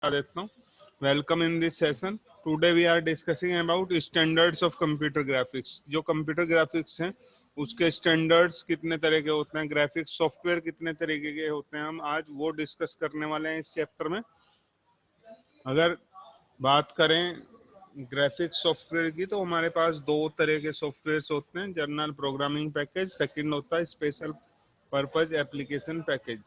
देता हूँ। Welcome in this session. Today we are discussing about standards of computer graphics. जो computer graphics हैं उसके स्टैंडर्ड्स कितने तरह के होते हैं, ग्राफिक्स सॉफ्टवेयर कितने तरीके के होते हैं, हम आज वो डिस्कस करने वाले हैं इस चैप्टर में। अगर बात करें ग्राफिक्स सॉफ्टवेयर की तो हमारे पास दो तरह के सॉफ्टवेयर होते हैं, जनरल प्रोग्रामिंग पैकेज, सेकंड होता है स्पेशल पर्पज एप्लीकेशन पैकेज।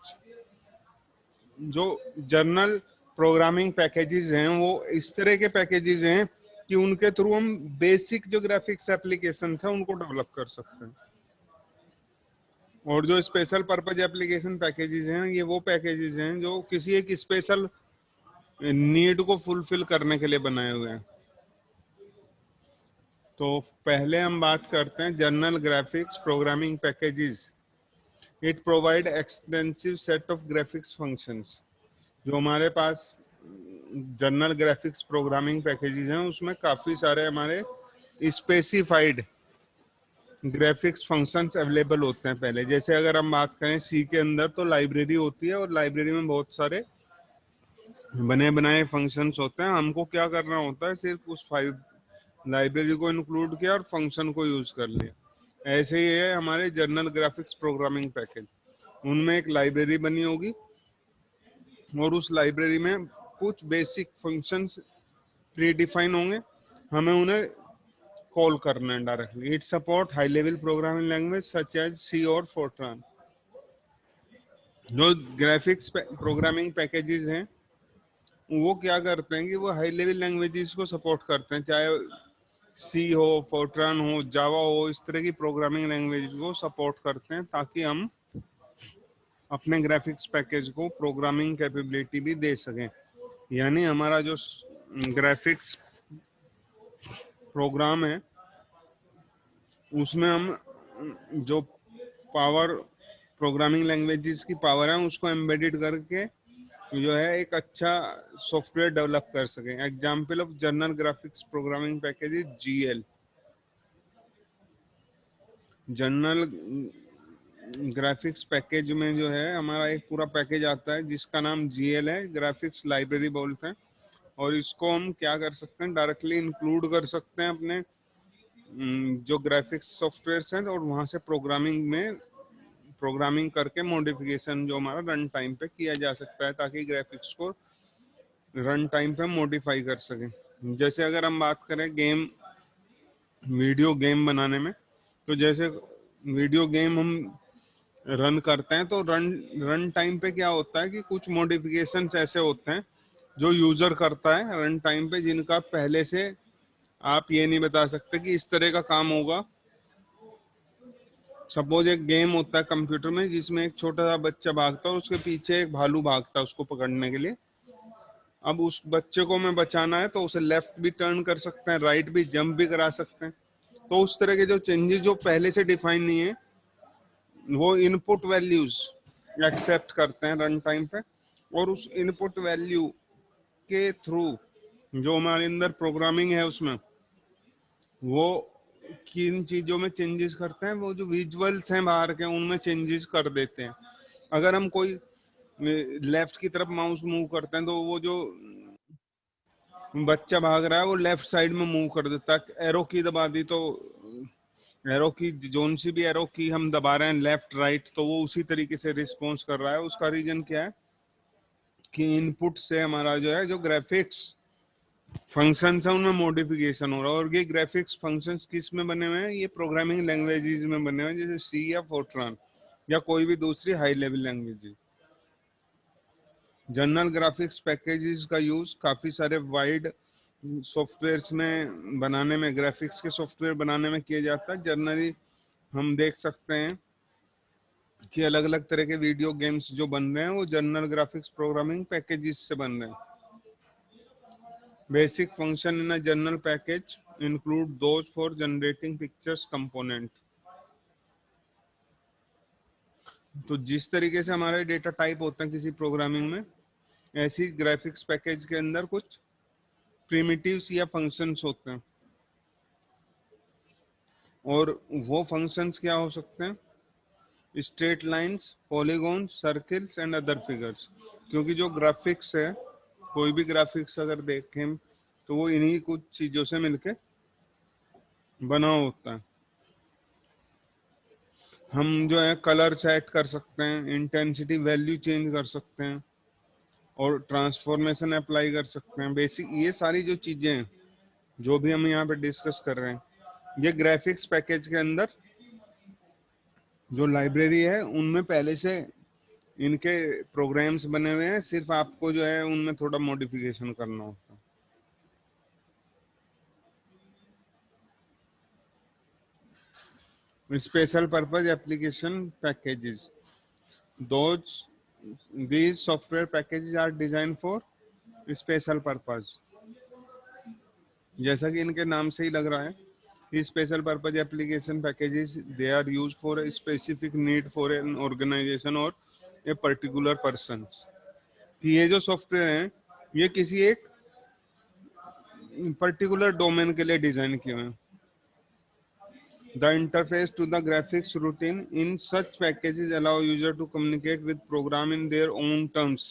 जो जर्नल प्रोग्रामिंग पैकेजेस हैं वो इस तरह के पैकेजेस हैं कि उनके थ्रू हम बेसिक जो ग्राफिक्स एप्लीकेशन है उनको डेवलप कर सकते हैं। और जो स्पेशल पर्पज एप्लीकेशन पैकेजेस हैं ये वो पैकेजेस हैं जो किसी एक स्पेशल नीड को फुलफिल करने के लिए बनाए हुए हैं। तो पहले हम बात करते हैं general graphics programming packages. It provide extensive set of graphics functions. जो हमारे पास जनरल ग्राफिक्स प्रोग्रामिंग पैकेजेस हैं उसमें काफी सारे हमारे स्पेसिफाइड ग्राफिक्स फंक्शंस अवेलेबल होते हैं। पहले जैसे अगर हम बात करें सी के अंदर तो लाइब्रेरी होती है और लाइब्रेरी में बहुत सारे बने बनाए फंक्शंस होते हैं। हमको क्या करना होता है, सिर्फ उस फाइव लाइब्रेरी को इंक्लूड किया और फंक्शन को यूज कर लिया। ऐसे ही है हमारे जनरल ग्राफिक्स प्रोग्रामिंग पैकेज। उनमें एक लाइब्रेरी बनी होगी और उस लाइब्रेरी में कुछ बेसिक फंक्शंस प्री डिफाइन होंगे, हमें उन्हें कॉल करना है directly. It support high level programming language such as C और फोर्ट्रान। जो ग्राफिक्स प्रोग्रामिंग पैकेजेस हैं वो क्या करते हैं कि वो हाई लेवल लैंग्वेजेस को सपोर्ट करते हैं, चाहे सी हो, फोर्ट्रान हो, जावा हो, इस तरह की प्रोग्रामिंग लैंग्वेज को सपोर्ट करते हैं ताकि हम अपने ग्राफिक्स पैकेज को प्रोग्रामिंग कैपेबिलिटी भी दे सकें। यानी हमारा जो ग्राफिक्स प्रोग्राम है उसमें हम जो पावर प्रोग्रामिंग लैंग्वेजेस की पावर है उसको एम्बेडेड करके जो है एक अच्छा सॉफ्टवेयर डेवलप कर सकें। Example of general graphics programming package is GL. General graphics package में जो है हमारा एक पूरा पैकेज आता है जिसका नाम जीएल है, ग्राफिक्स लाइब्रेरी बोलते हैं। और इसको हम क्या कर सकते हैं, डायरेक्टली इंक्लूड कर सकते हैं अपने जो ग्राफिक्स सॉफ्टवेयर हैं और वहां से प्रोग्रामिंग करके मॉडिफिकेशन जो हमारा रन टाइम पे किया जा सकता है ताकि ग्राफिक्स को रन टाइम पे मॉडिफाई कर सकें। जैसे अगर हम बात करें वीडियो गेम बनाने में, तो जैसे वीडियो गेम हम रन करते हैं तो रन टाइम पे क्या होता है कि कुछ मॉडिफिकेशंस ऐसे होते हैं जो यूजर करता है रन टाइम पे, जिनका पहले से आप ये नहीं बता सकते कि इस तरह का काम होगा। सपोज एक गेम होता है कंप्यूटर में जिसमें एक छोटा सा बच्चा भागता है और उसके पीछे एक भालू भागता है उसको पकड़ने के लिए। अब उस बच्चे को हमें बचाना है तो उसे लेफ्ट भी टर्न कर सकते हैं, राइट भी, जंप भी करा सकते हैं। तो उस तरह के जो चेंजेस जो पहले से डिफाइन नहीं है वो इनपुट वैल्यूज एक्सेप्ट करते हैं रन टाइम पे, और उस इनपुट वैल्यू के थ्रू जो हमारे अंदर प्रोग्रामिंग है उसमें वो किन चीजों में चेंजेस करते हैं, वो जो विजुअल्स हैं बाहर के उनमें चेंजेस कर देते हैं। अगर हम कोई लेफ्ट की तरफ माउस मूव करते हैं तो वो जो बच्चा भाग रहा है वो लेफ्ट साइड में मूव कर देता है। एरो की दबा दी तो एरो की जोन सी भी एरो की हम दबा रहे हैं लेफ्ट राइट तो वो उसी तरीके से रिस्पॉन्स कर रहा है। उसका रीजन क्या है कि इनपुट से हमारा जो है जो ग्राफिक्स फंक्शंस है उनमें मॉडिफिकेशन हो रहा है। और ये ग्राफिक्स फंक्शंस किस में बने हुए हैं, ये प्रोग्रामिंग लैंग्वेजेस में बने हुए हैं जैसे सी या फोर्ट्रान या कोई भी दूसरी high level language. General graphics packages का यूज काफी सारे वाइड सॉफ्टवेयर्स में बनाने में, ग्राफिक्स के सॉफ्टवेयर बनाने में किया जाता है। जनरली हम देख सकते हैं कि अलग अलग तरह के वीडियो गेम्स जो बन रहे हैं वो जनरल ग्राफिक्स प्रोग्रामिंग पैकेजेस से बन रहे हैं। Basic function in a general package include those for generating pictures component. तो जिस तरीके से हमारे डेटा टाइप होते हैं किसी प्रोग्रामिंग में, ऐसी ग्राफिक्स पैकेज के अंदर कुछ प्रिमिटिव्स या फंक्शंस होते हैं। और वो फंक्शंस क्या हो सकते हैं, straight lines, polygon, circles and other figures. क्योंकि जो ग्राफिक्स है कोई भी ग्राफिक्स अगर देखें तो वो इन्हीं कुछ चीजों से मिलके बना होता है। हम जो है कलर सेट कर सकते हैं, इंटेंसिटी वैल्यू चेंज कर सकते हैं और ट्रांसफॉर्मेशन अप्लाई कर सकते हैं। बेसिक ये सारी जो चीजें हैं जो भी हम यहाँ पे डिस्कस कर रहे हैं, ये ग्राफिक्स पैकेज के अंदर जो लाइब्रेरी है उनमें पहले से इनके प्रोग्राम्स बने हुए हैं, सिर्फ आपको जो है उनमें थोड़ा मॉडिफिकेशन करना होता है। Special purpose application packages, those these software packages are designed for special purpose। जैसा कि इनके नाम से ही लग रहा है, special purpose application packages they are use for a specific need for an organization और ए पर्टिकुलर पर्सन। ये जो सॉफ्टवेयर हैं ये किसी एक पर्टिकुलर डोमेन के लिए डिजाइन किए हुए हैं। The interface to the graphics routine in such packages allow user to communicate with program in their own terms।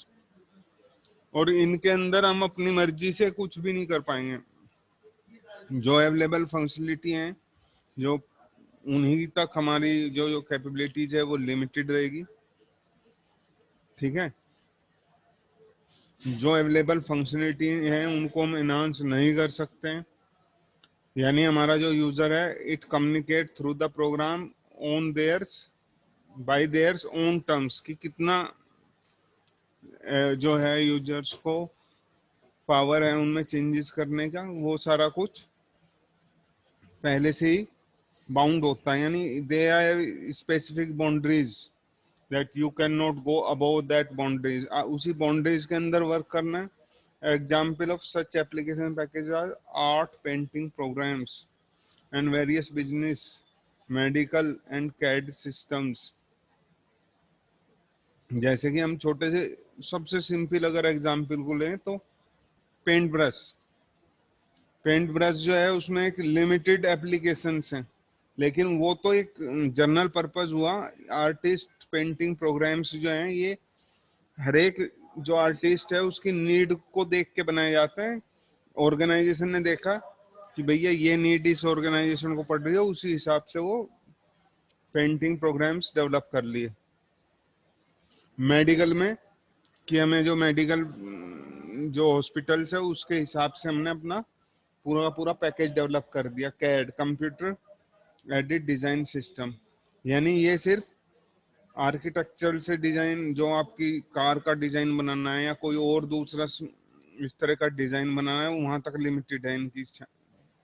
और इनके अंदर हम अपनी मर्जी से कुछ भी नहीं कर पाएंगे। जो अवेलेबल फंक्शनलिटी हैं, जो उन्हीं तक हमारी जो जो कैपेबिलिटीज है वो लिमिटेड रहेगी। ठीक है, जो अवेलेबल फंक्शनलिटी है उनको हम एनहांस नहीं कर सकते हैं। यानी हमारा जो यूजर है, it communicate through the program on theirs by theirs own terms, कि कितना जो है यूजर्स को पावर है उनमें चेंजेस करने का, वो सारा कुछ पहले से ही बाउंड होता है। यानी they are specific boundaries that you can not go above that boundaries, उसी बाउंड्रीज के अंदर वर्क करना है। Example of such application package are art, painting programs and various business, medical and CAD systems. जैसे कि हम छोटे से सबसे सिंपल अगर एग्जाम्पल को लें तो पेंट ब्रश। पेंट ब्रश जो है उसमें एक लिमिटेड एप्लीकेशंस हैं, लेकिन वो तो एक जनरल पर्पस हुआ। आर्टिस्ट पेंटिंग प्रोग्राम्स जो हैं ये हर एक जो आर्टिस्ट है उसकी नीड को देख के बनाए जाते हैं। ऑर्गेनाइजेशन ने देखा कि भैया ये नीड इस ऑर्गेनाइजेशन को पड़ रही है, उसी हिसाब से वो पेंटिंग प्रोग्राम्स डेवलप कर लिए। मेडिकल में कि हमें जो मेडिकल जो हॉस्पिटल्स है उसके हिसाब से हमने अपना पूरा पूरा पैकेज डेवलप कर दिया, CAD, computer aided design system. यानी ये सिर्फ आर्किटेक्चर से डिजाइन, जो आपकी कार का डिजाइन बनाना है या कोई और दूसरा इस तरह का डिजाइन बनाना है, वहां तक लिमिटेड है इनकी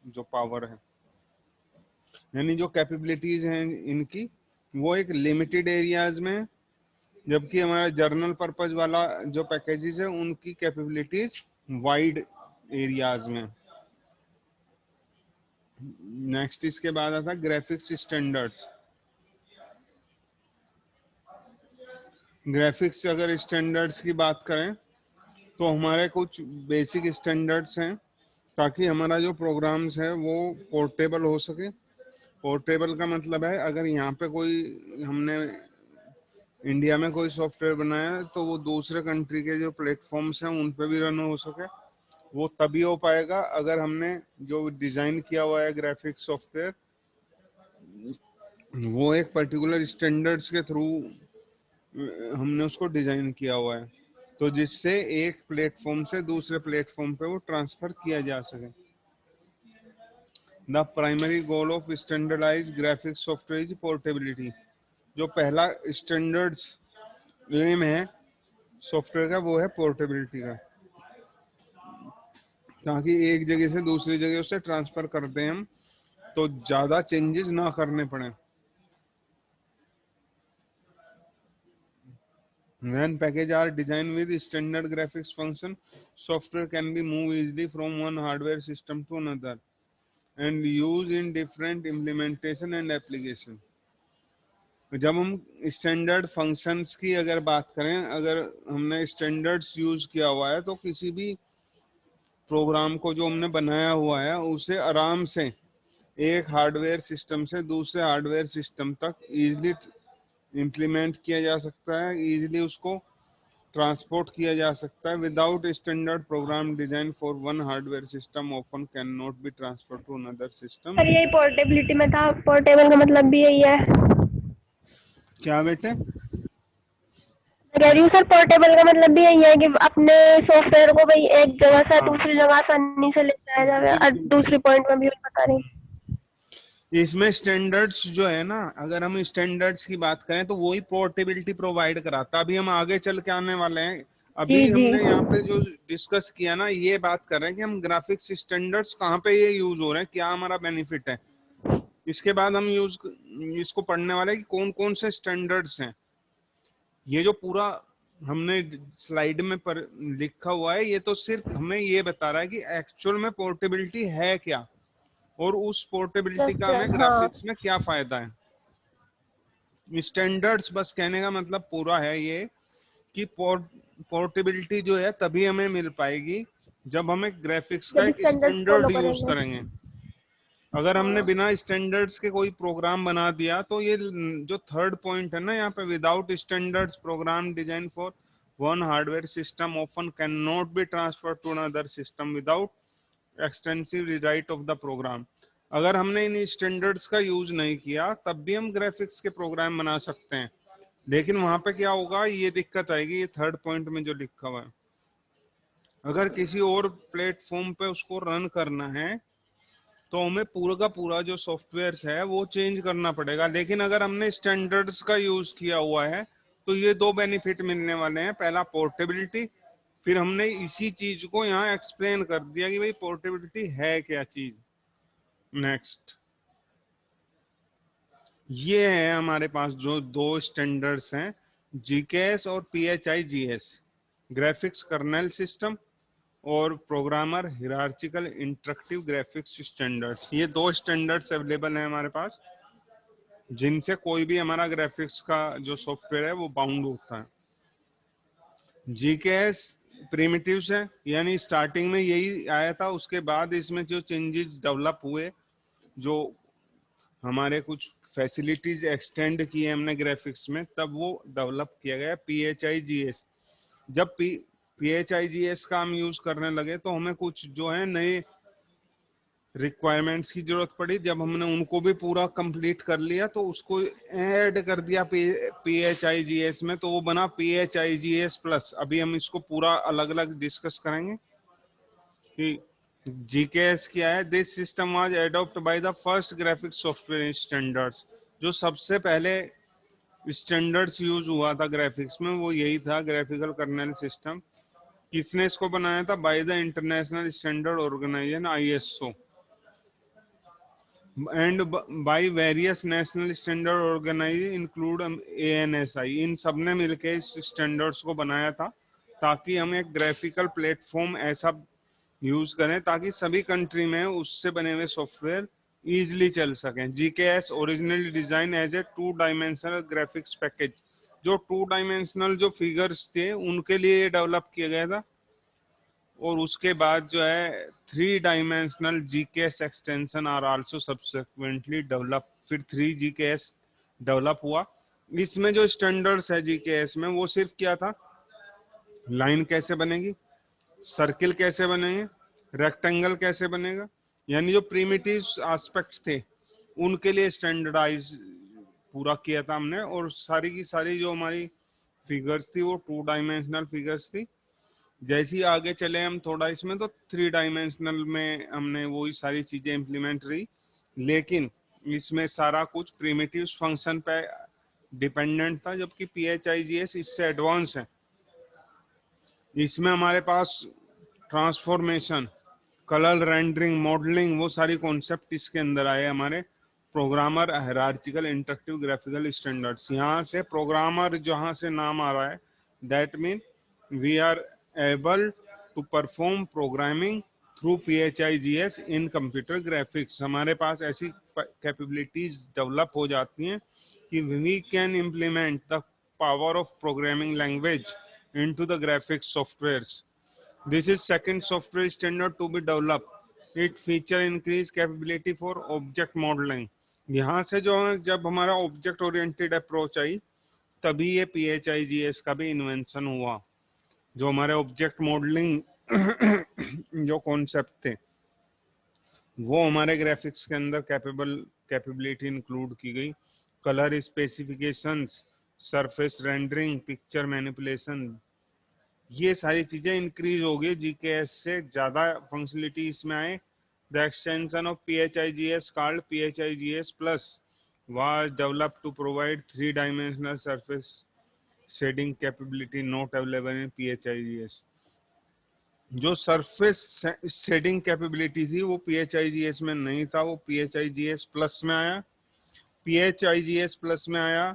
जो पावर है। यानी जो कैपेबिलिटीज हैं इनकी वो एक लिमिटेड एरियाज में, जबकि हमारा जर्नल पर्पज वाला जो पैकेजेस है उनकी कैपेबिलिटीज वाइड एरियाज में। नेक्स्ट इसके बाद आता है ग्राफिक्स स्टैंडर्ड्स। ग्राफिक्स अगर स्टैंडर्ड्स की बात करें तो हमारे कुछ बेसिक स्टैंडर्ड्स हैं ताकि हमारा जो प्रोग्राम्स है वो पोर्टेबल हो सके। पोर्टेबल का मतलब है अगर यहाँ पे कोई हमने इंडिया में कोई सॉफ्टवेयर बनाया है तो वो दूसरे कंट्री के जो प्लेटफॉर्म्स हैं उन पे भी रन हो सके। वो तभी हो पाएगा अगर हमने जो डिजाइन किया हुआ है ग्राफिक्स सॉफ्टवेयर वो एक पर्टिकुलर स्टैंडर्ड्स के थ्रू हमने उसको डिजाइन किया हुआ है, तो जिससे एक प्लेटफॉर्म से दूसरे प्लेटफॉर्म पे वो ट्रांसफर किया जा सके। The primary goal of standardized graphics software is portability. जो पहला स्टैंडर्ड्स एम है सॉफ्टवेयर का वो है पोर्टेबिलिटी का, ताकि एक जगह से दूसरी जगह उसे ट्रांसफर करते हैं हम तो ज्यादा चेंजेस ना करने पड़े। When packages are designed with standard graphics function, software can be moved easily from one hardware system to another and used in different implementation and application। जब हम स्टैंडर्ड फंक्शंस की अगर बात करें, अगर हमने स्टैंडर्ड्स यूज किया हुआ है तो किसी भी प्रोग्राम को जो हमने बनाया हुआ है उसे आराम से एक हार्डवेयर सिस्टम से दूसरे हार्डवेयर सिस्टम तक इजीली इम्प्लीमेंट किया जा सकता है, इजीली उसको ट्रांसपोर्ट किया जा सकता है। Without standard program design for one hardware system often can not be transfer to another system. Sir यही पोर्टेबिलिटी में था, पोर्टेबल का मतलब भी यही है। क्या बेटे? कह रही हूँ सर, पोर्टेबल का मतलब भी यही है कि अपने सॉफ्टवेयर को भाई एक जगह से हाँ, दूसरी जगह आसानी से ले जाया जाए। और बिल्कुल दूसरी पॉइंट में भी वही बता रही। इसमें स्टैंडर्ड्स जो है ना, अगर हम स्टैंडर्ड्स की बात करें तो वही पोर्टेबिलिटी प्रोवाइड कराता है। अभी हम आगे चल के आने वाले हैं। जी अभी जी। हमने यहाँ पे जो डिस्कस किया ना, ये बात कर रहे हैं कि हम ग्राफिक्स स्टैंडर्ड्स कहाँ पे ये यूज हो रहे हैं, क्या हमारा बेनिफिट है। इसके बाद हम यूज इसको पढ़ने वाले हैं कि कौन कौन से स्टैंडर्ड्स हैं। ये जो पूरा हमने स्लाइड में पर लिखा हुआ है, ये तो सिर्फ हमें ये बता रहा है कि एक्चुअल में पोर्टेबिलिटी है क्या, और उस पोर्टेबिलिटी यस का हमें सर, हाँ। ग्राफिक्स में क्या फायदा है। स्टैंडर्ड्स बस कहने का मतलब पूरा है ये कि पोर्टेबिलिटी जो है तभी हमें मिल पाएगी जब हमें ग्राफिक्स का जब एक स्टैंडर्ड्स फॉलो स्टैंडर्ड यूज करेंगे। करेंगे। अगर हमने हाँ। बिना स्टैंडर्ड्स के कोई प्रोग्राम बना दिया तो ये जो थर्ड पॉइंट है ना यहाँ पे, without standards program design for one hardware system often can not be transfer to another system without extensive rewrite of the program. अगर हमने इन स्टैंडर्ड्स का यूज नहीं किया तब भी हम ग्राफिक्स के प्रोग्राम बना सकते हैं, लेकिन वहां पे क्या होगा, ये दिक्कत आएगी। ये थर्ड पॉइंट में जो लिखा हुआ है, अगर किसी और प्लेटफॉर्म पे उसको रन करना है तो हमें पूरा का पूरा जो सॉफ्टवेयर है वो चेंज करना पड़ेगा। लेकिन अगर हमने स्टैंडर्ड्स का यूज किया हुआ है तो ये दो बेनिफिट मिलने वाले हैं। पहला पोर्टेबिलिटी, फिर हमने इसी चीज को यहाँ एक्सप्लेन कर दिया कि भाई पोर्टेबिलिटी है क्या चीज। नेक्स्ट, ये है हमारे पास जो दो स्टैंडर्ड्स हैं, जीकेएस और पीएचआईजीएस, ग्राफिक्स कर्नेल सिस्टम और programmer hierarchical interactive graphics standards. ये दो स्टैंडर्ड्स अवेलेबल हैं हमारे पास, जिनसे कोई भी हमारा ग्राफिक्स का जो सॉफ्टवेयर है वो बाउंड होता है। जीकेएस प्रिमिटिव्स है, यानी स्टार्टिंग में यही आया था, उसके बाद इसमें जो चेंजेस डेवलप हुए, जो हमारे कुछ फैसिलिटीज एक्सटेंड किए हमने ग्राफिक्स में, तब वो डेवलप किया गया पीएचआईजीएस। जब पीएचआईजीएस का हम यूज करने लगे तो हमें कुछ जो है नए रिक्वायरमेंट्स की जरूरत पड़ी। जब हमने उनको भी पूरा कंप्लीट कर लिया तो उसको ऐड कर दिया पीएचआईजीएस में, तो वो बना पीएचआईजीएस प्लस। अभी हम इसको पूरा अलग अलग डिस्कस करेंगे कि जीकेएस क्या है। This system was adopt by the first graphic software standards. जो सबसे पहले स्टैंडर्ड्स यूज हुआ था ग्राफिक्स में वो यही था, ग्राफिकल कर्नल सिस्टम। किसने इसको बनाया था? By the international standard organization ISO and by various national standard organization include ANSI. इन सब ने मिलकर इस स्टैंडर्ड्स को बनाया था ताकि हम एक ग्राफिकल प्लेटफॉर्म ऐसा यूज करें ताकि सभी कंट्री में उससे बने हुए सॉफ्टवेयर इजीली चल सकें। GKS originally design as a two dimensional graphics package. जो टू डायमेंशनल जो फिगर्स थे उनके लिए ये डेवलप किया गया था, और उसके बाद जो है three dimensional GKS extension are also subsequently develop. फिर थ्री जीकेएस डेवलप हुआ। इसमें जो स्टैंडर्ड्स है जीकेएस में वो सिर्फ क्या था, लाइन कैसे बनेगी, सर्किल कैसे बनेंगे, रेक्टेंगल कैसे बनेगा, यानी जो प्रिमिटिव एस्पेक्ट थे उनके लिए स्टैंडर्डाइज पूरा किया था हमने। और सारी की सारी जो हमारी फिगर्स थी वो टू डायमेंशनल फिगर्स थी। जैसे ही आगे चले हम थोड़ा इसमें, तो थ्री डायमेंशनल में हमने वही सारी चीजें इंप्लीमेंट रही, लेकिन इसमें सारा कुछ प्रिमिटिव फंक्शन पे डिपेंडेंट था, जबकि पीएचआईजीएस इससे एडवांस है। इसमें हमारे पास ट्रांसफॉर्मेशन, कलर रेंडरिंग, मॉडलिंग, वो सारी कॉन्सेप्ट इसके अंदर आए हमारे programmer hierarchical interactive graphical standards. यहाँ से प्रोग्रामर जहाँ से नाम आ रहा है, that mean we are able to perform programming through PHIGS in computer graphics. हमारे पास ऐसी कैपेबिलिटीज डेवलप हो जाती हैं कि we can implement the power of programming language into the graphics softwares. This is second software standard to be developed. It feature increased capability for object modeling. यहाँ से जो है, जब हमारा ऑब्जेक्ट ओरिएंटेड अप्रोच आई तभी ये पीएचआईजीएस का भी इन्वेंशन हुआ। जो हमारे ऑब्जेक्ट मॉडलिंग जो कॉन्सेप्ट थे वो हमारे ग्राफिक्स के अंदर कैपेबिलिटी इंक्लूड की गई। Colour specifications, surface rendering, picture manipulation, ये सारी चीजें इंक्रीज हो गई जीकेएस से, ज्यादा फंक्शनलिटी इसमें आए। The extension of PHIGS called PHIGS Plus was developed to provide three-dimensional surface shading capability not available in PHIGS। जो सरफेस शेडिंग कैपेबिलिटी थी वो PHIGS में नहीं था, वो PHIGS प्लस में आया। PHIGS प्लस में आया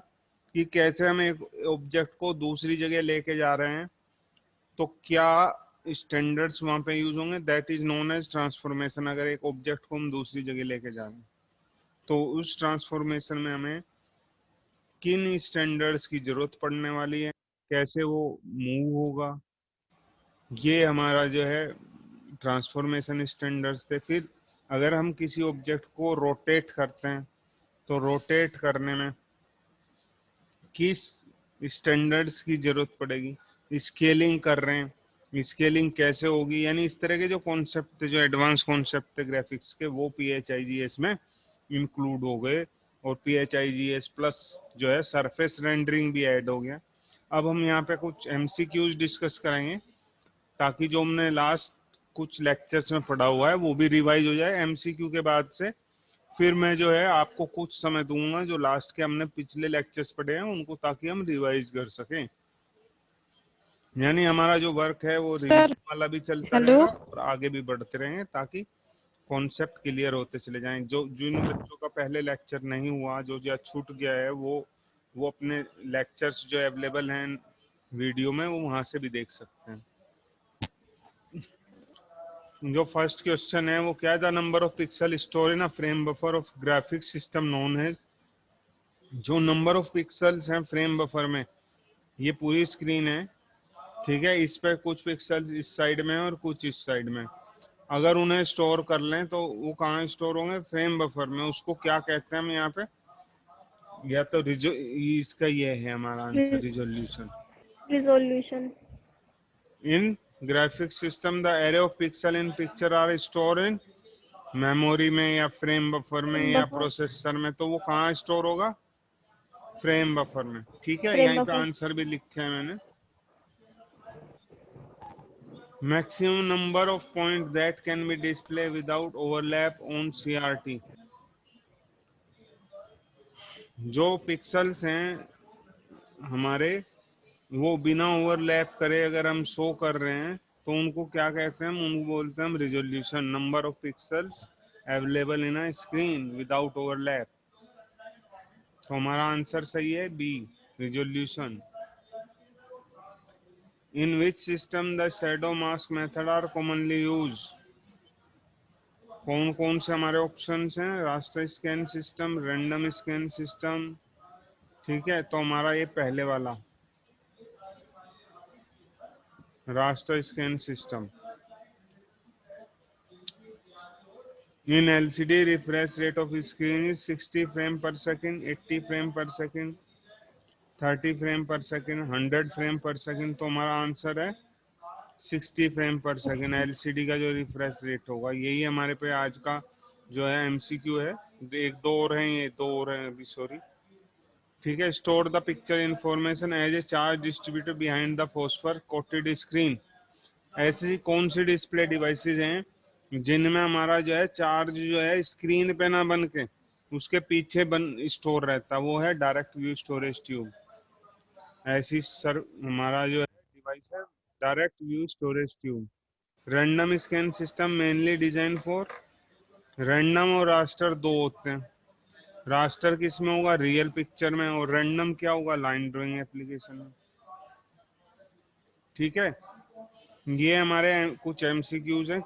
कि कैसे हम एक ऑब्जेक्ट को दूसरी जगह लेके जा रहे हैं, तो क्या स्टैंडर्ड्स वहां पे यूज होंगे, that is known as transformation. अगर एक ऑब्जेक्ट को हम दूसरी जगह लेके जा रहे हैं तो उस ट्रांसफॉर्मेशन में हमें किन स्टैंडर्ड्स की जरूरत पड़ने वाली है, कैसे वो मूव होगा, ये हमारा जो है ट्रांसफॉर्मेशन स्टैंडर्ड्स थे। फिर अगर हम किसी ऑब्जेक्ट को रोटेट करते हैं तो रोटेट करने में किस स्टैंडर्ड्स की जरूरत पड़ेगी, स्केलिंग कर रहे हैं स्केलिंग कैसे होगी, यानी इस तरह के जो कॉन्सेप्ट थे, जो एडवांस कॉन्सेप्ट थे ग्राफिक्स के, वो PHIGS में इंक्लूड हो गए। और PHIGS प्लस जो है सरफेस रेंडरिंग भी ऐड हो गया। अब हम यहाँ पे कुछ MCQs डिस्कस करेंगे ताकि जो हमने लास्ट कुछ लेक्चर्स में पढ़ा हुआ है वो भी रिवाइज हो जाए MCQ के बाद से। फिर मैं जो है आपको कुछ समय दूंगा जो लास्ट के हमने पिछले लेक्चर्स पढ़े हैं उनको, ताकि हम रिवाइज कर सकें। यानी हमारा जो वर्क है वो सर रिवीजन वाला भी चलता हेलो। रहेगा और आगे भी बढ़ते रहेंगे, ताकि कॉन्सेप्ट क्लियर होते चले जाएं। जो जिन बच्चों का पहले लेक्चर नहीं हुआ, जो या छूट गया है, वो अपने लेक्चर्स जो अवेलेबल हैं वीडियो में, वो वहां से भी देख सकते हैं। जो फर्स्ट क्वेश्चन है वो क्या है, the number of pixel store in a frame buffer of graphics system known है। जो नंबर ऑफ पिक्सल्स हैं फ्रेम बफर में, ये पूरी स्क्रीन है, ठीक है, इस पे कुछ पिक्सल्स इस साइड में और कुछ इस साइड में। अगर उन्हें स्टोर कर लें तो वो कहाँ स्टोर होंगे, फ्रेम बफर में। उसको क्या कहते हैं हम यहाँ पे, या तो इसका ये है हमारा answer, resolution. Resolution. In graphic system the array of pixel in picture are store in memory में या फ्रेम बफर में या बफर। प्रोसेसर में, तो वो कहाँ स्टोर होगा, फ्रेम बफर में। ठीक है, फ्रेम यहीं पे बफर। आंसर भी लिखे हैं मैंने। Maximum number of point that can be display without overlap on CRT। जो पिक्सल्स हैं हमारे, वो बिना ओवरलैप करे अगर हम शो कर रहे हैं तो उनको क्या कहते हैं, हम उनको बोलते हैं resolution. Number of pixels available in a screen without overlap. तो हमारा आंसर सही है B, resolution. In which system the shadow mask method are commonly use. कौन कौन से हमारे ऑप्शंस हैं, raster scan system, random scan system. ठीक है, तो हमारा ये पहले वाला raster scan system. In LCD, refresh rate of screen is 60 frame per second, 80 frame per second, 30 frame per second, 100 frame per second। तो हमारा आंसर है 60 फ्रेम पर सेकंड LCD का जो रिफ्रेश रेट होगा। यही हमारे पे आज का जो है MCQ है। एक दो और हैं, ये दो और हैं अभी, सॉरी। ठीक है, store the picture information as a charge distributor behind the phosphor coated screen. ऐसी कौन सी डिस्प्ले डिवाइसेज हैं जिनमें हमारा जो है चार्ज जो है स्क्रीन पे ना बन के उसके पीछे बन स्टोर रहता, वो है डायरेक्ट व्यू स्टोरेज ट्यूब। ऐसी सर हमारा जो है डिवाइस है direct view storage tube. Random scan system mainly design for, random और रास्टर दो होते हैं। रास्टर किस में होगा, रियल पिक्चर में, और रैंडम क्या होगा, लाइन ड्राइंग एप्लीकेशन में। ठीक है, ये हमारे कुछ MCQs हैं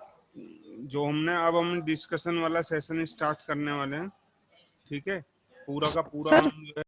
जो हमने, अब हम डिस्कशन वाला सेशन स्टार्ट करने वाले हैं। ठीक है, पूरा का पूरा सर हम जो है